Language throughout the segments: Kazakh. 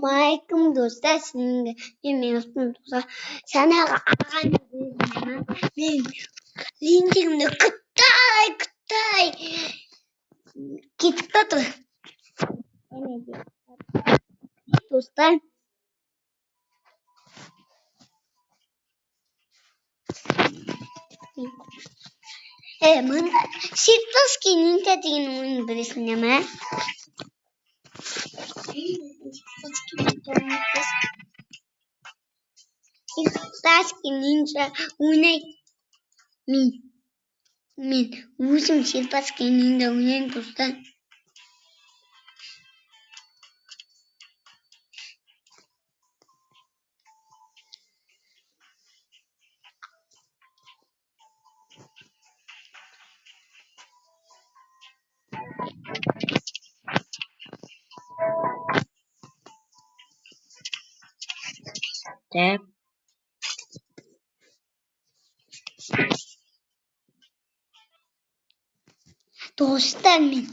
Assalamualaikum do'stlar, sizlarga men Usmon do'stlar. Sanaga men linjimni kutay ketib turdi. Do'stlar, mana Shitlovskiy ninja degan o'yin bilasizlarmi? Shitlovskiy ninja o'ynayman. Men o'zim Shitlovskiy ninja o'ynayman do'stlar. Deb Do'stlar, men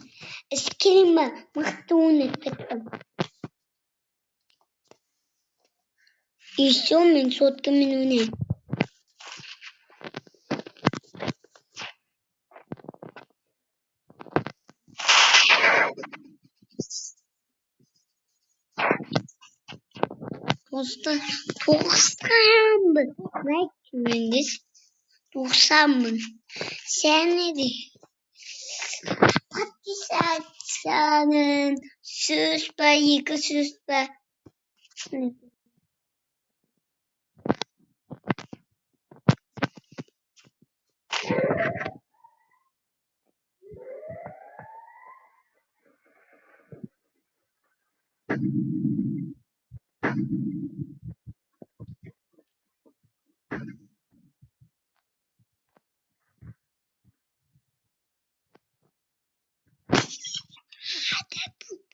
Eskrima maqta o'ynab ketdim. Еще men sotkami o'ynayman. Do'stlar, 90 like ko'ringiz. 90 Senedi. Подписаться süper yıkı süper.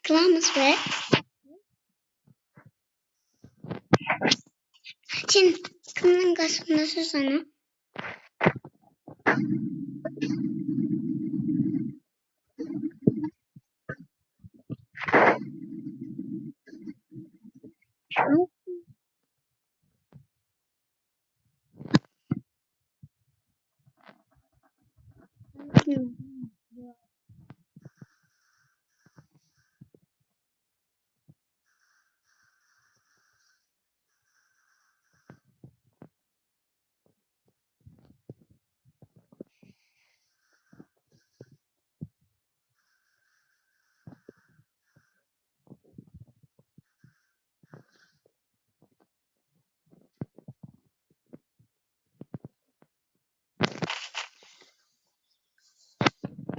Kılamız be. Sen kimden kasımdasın sana?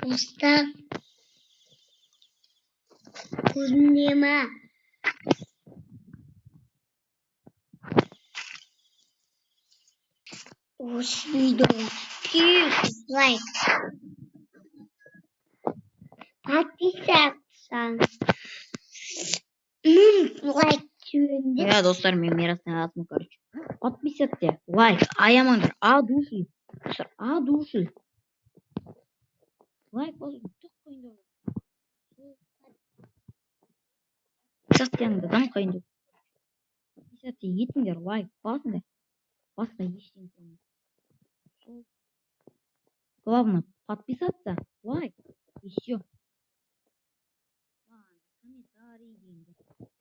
Usta. Kuzunluyuma. Video. Please like. Подписаться. Like ko'ringiz. ya dostlar, men merosdan atma короче. Подписаться, лайк, ayamanglar. Души. Dostlar, души. Лайк bosib çok qo'yinglar. Подписаться dam qo'yinglar. Подписаться yetinglar, лайк bosinglar. Boshqa ештеңе. Главное подписаться, лайк и все.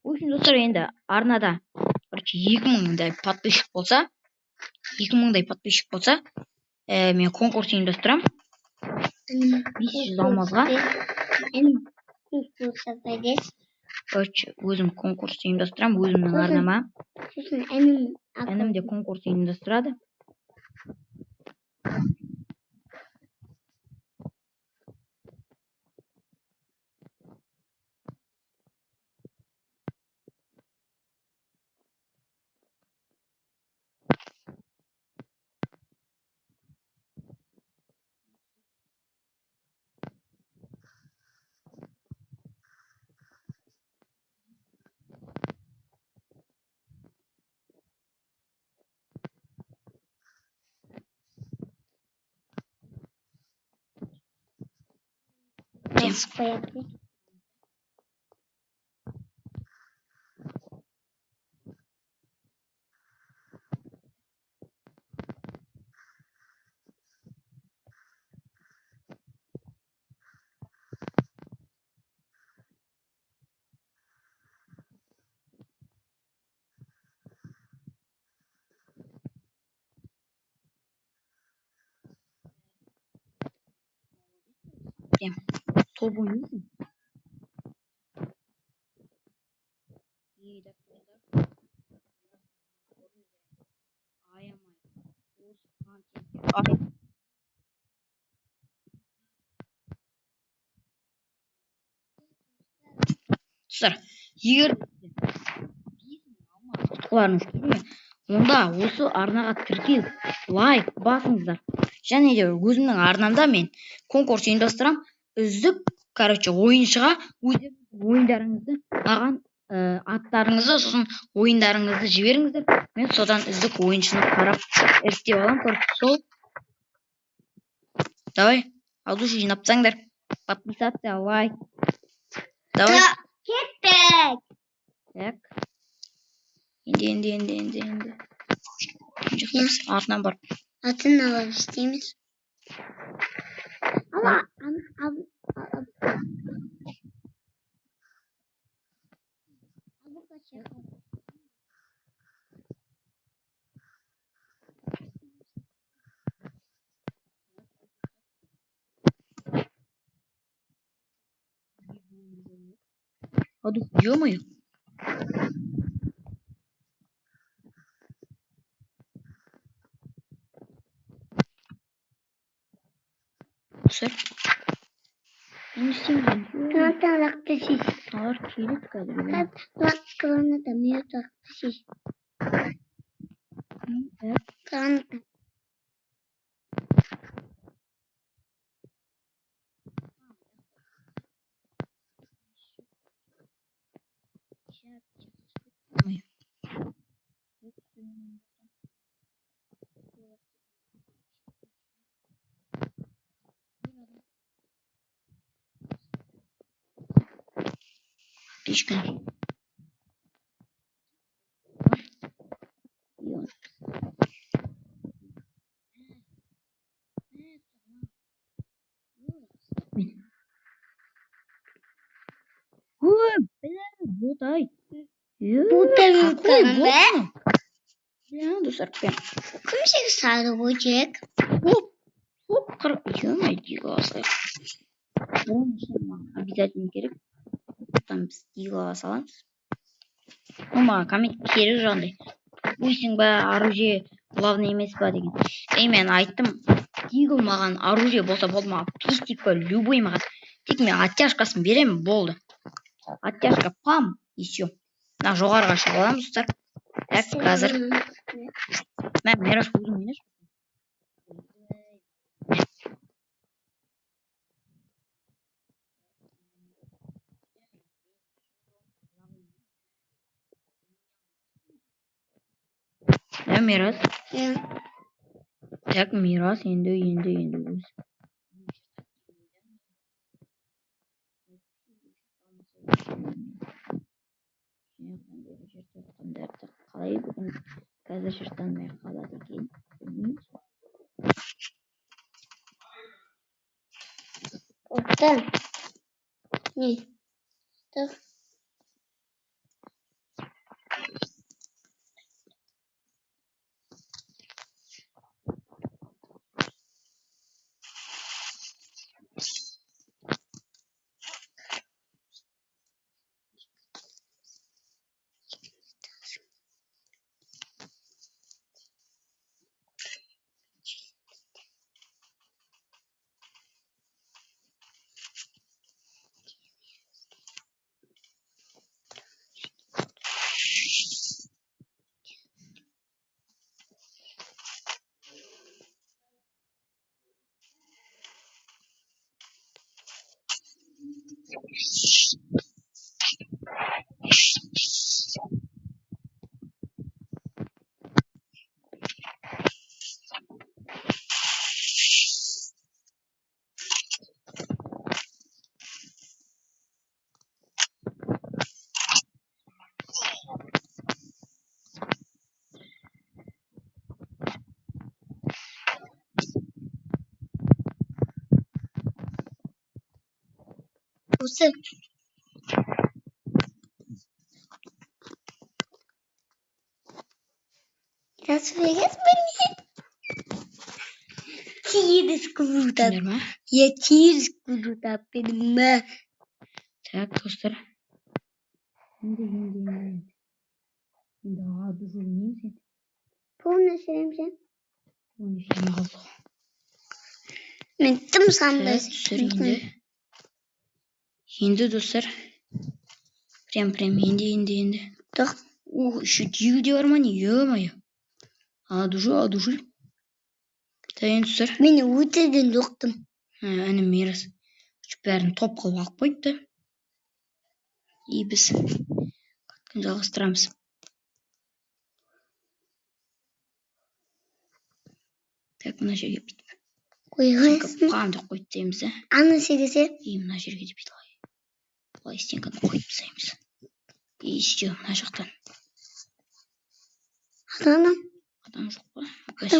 В общем, достар, endi Arnada короче 2000 подписчик болса, 2000 подписчик болса, men konkurs uyushtiramiz. 500 алмазға. Короче, өзім конкурс uyushtiramын, өзімнің арнама. Інім де конкурс uyushtiradi. Кем. Топ ойнайсың. Достар, егер ұтқыларыңыз келсе, онда осы арнаға тіркеліп, лайк басыңыздар. Және де өзімнің арнамда мен конкурс ұйымдастырамын. Үздік, ойыншыға өздеріңіздің ойындарыңызды, маған аттарыңызды, сосын ойындарыңызды жіберіңіздер. Мен содан үздік ойыншыны қарап іріктеп аламын. Сол. Давай, от души жинапсаңдар. Подписаться, лайк. Давай. Кеттік. Так. Енді. Артынан бар. Атын алып істейміз. Ала. Ё-моё. Сэр. Не істеймін. Қанаттан лақты сіз. Алар келіп қазір. Қанаттан да мүйет лақты сіз. Қанаттан. Пичкин. Ботай. Достар, Кім сені сары өтек? Оп, қырып. Обязательно керек. Там біз дигл саламыз. Маған коммент керек жоғындай. Өйсің ба, оружие главный емес па деген. Мен айттым, дигл маған оружие болса болды, маған пистик па, любой маған. Тек мен оттяжкасын беремін, болды. Оттяжка пам, и все. Мына жоғарыға шығып аламыз, достар. Так, қазір. Мен мерас өзім ойнаш. Мирас. Так, Мирас, енді өз. Қалай бүгін қазір жыртанмай қалады екен. Отты. Не? Тұр. Осы. Лас-Вегас білмейді. через круто. Түсіндіңдер ма? Я через круто, понимаю. Так, достар. Енді. Енді ады жолмен сен. Полный сөйлемсем. Оны сен алды. Мен тым сандай. Достар, енді достар. Прям енді. Так. Еще дигл де бар ма не? Ё-моё. Ады жол. Так, енді достар. Мен өтеден жоқтым. Әні мерас. Бәрін топ қылып алып қойды. И біз күн жалғастырамыз. Так, мына жерге бүйтіп. Қойғайсың. Панды қойып тастаймыз, да? Аны сегесе. И мына жерге де бүйтіп. Былай стенканы қойып тастаймыз. И еще мына жақтан. Адам жоқ па? Бәсе.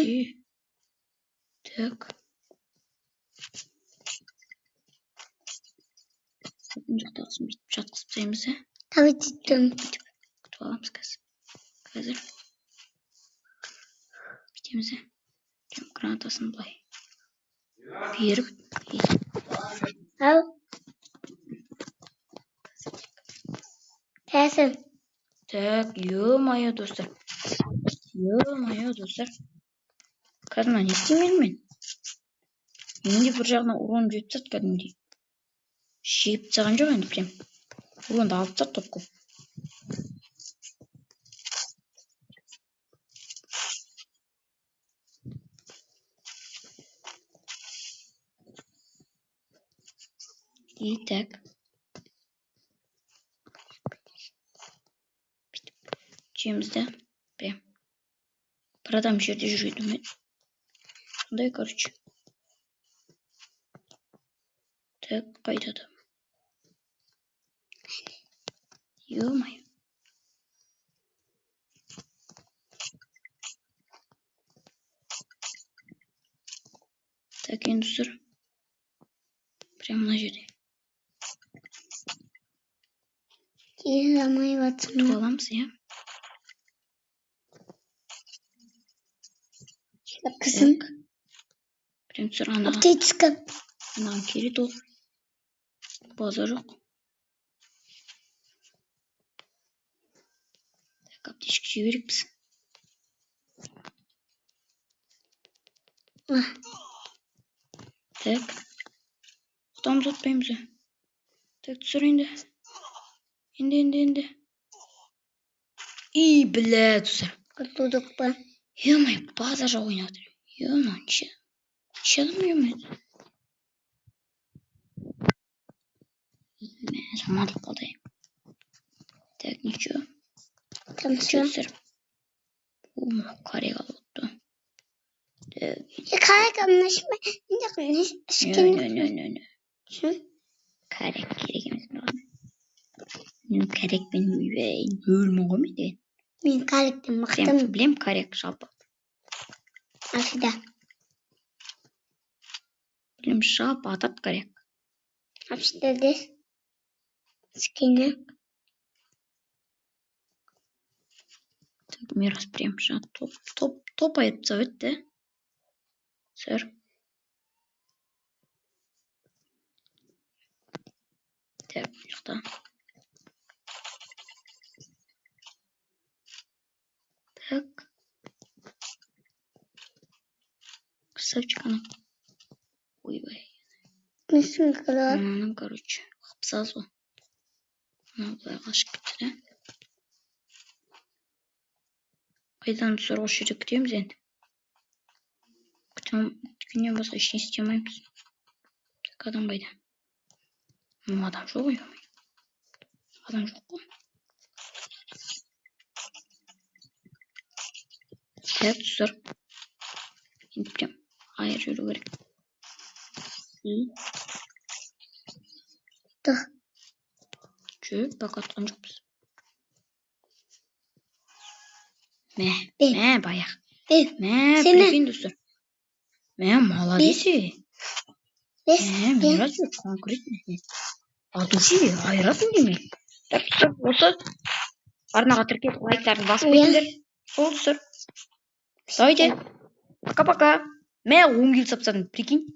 Так. Мына жақтағысын бүйтіп жатқызып тастаймыз, да? Давайте идем. Күтіп аламыз қазір. Бүйтеміз, да? Гранатасын былай беріп. Ал. Тәсім. Так, ё-моё, достар. Қазір не істеймін мен? Менде бір жағынан урон жетіп тастады кәдімгідей. Жеп тастаған жоқ енді прям. Уронды алып тастады топ қылып. И так. Жеміз, да? Прям. Бір адам жерде жүрген мен. Сондай, короче. Так, қайда адам? Ё-моё. Так, енді сұр. Прям мына жерде. Тез алмай батсың. Күтіп аламыз, иә? Кісім. Прям сұр анаға. Аптечка. Анаған керет ол. База жоқ. Так, аптечка жіберіппіз. Так. Құтамыз отпаймыз. Так, түсір енді. Енді. И, бля, түсір. Құтылдық па? Ё-моё, база жоқ ойнап отыр. Ё-моё, неше адам ё-моё. Замадық қалды. Так, ничего. Там все. Түсір. Кареға отты. Карек анlaşma. Не. Карек керек емес маған. Мен карекпен өлмін ғой мен деген. Мен каректен мықтым. Білем карек жалпы. Афида. Білем жалпы атат карек. Афида дес. Скине. Так, мерас прям топ айып зовет, да? Сэр. Так, жақта. Так. Красавчик она. Ой-ой. Несін короче, қыпсаз ол. Былай қашып кетті, да? Қайдан түсір осы жерде күтеміз енді. Күткеннен басқа ештеңе істей алмаймыз. Так, адам қайда? Адам жоқ ғой. Адам жоқ қой. Так, түсір. Енді прям айыр жүру керек. Тұр. Жүріп, бақ атқан жоқпыз. Мә, баяқ. Мә, прикинь, достар. Мә, молодец. Мен разве конкретно. Атушы, айырасың деме. Так, достар, осы арнаға тіркеліп лайктарын басып кетіңдер. Сол, достар. Давайте. Пока-пока. Мә 10 килл сап тастадым, прикинь.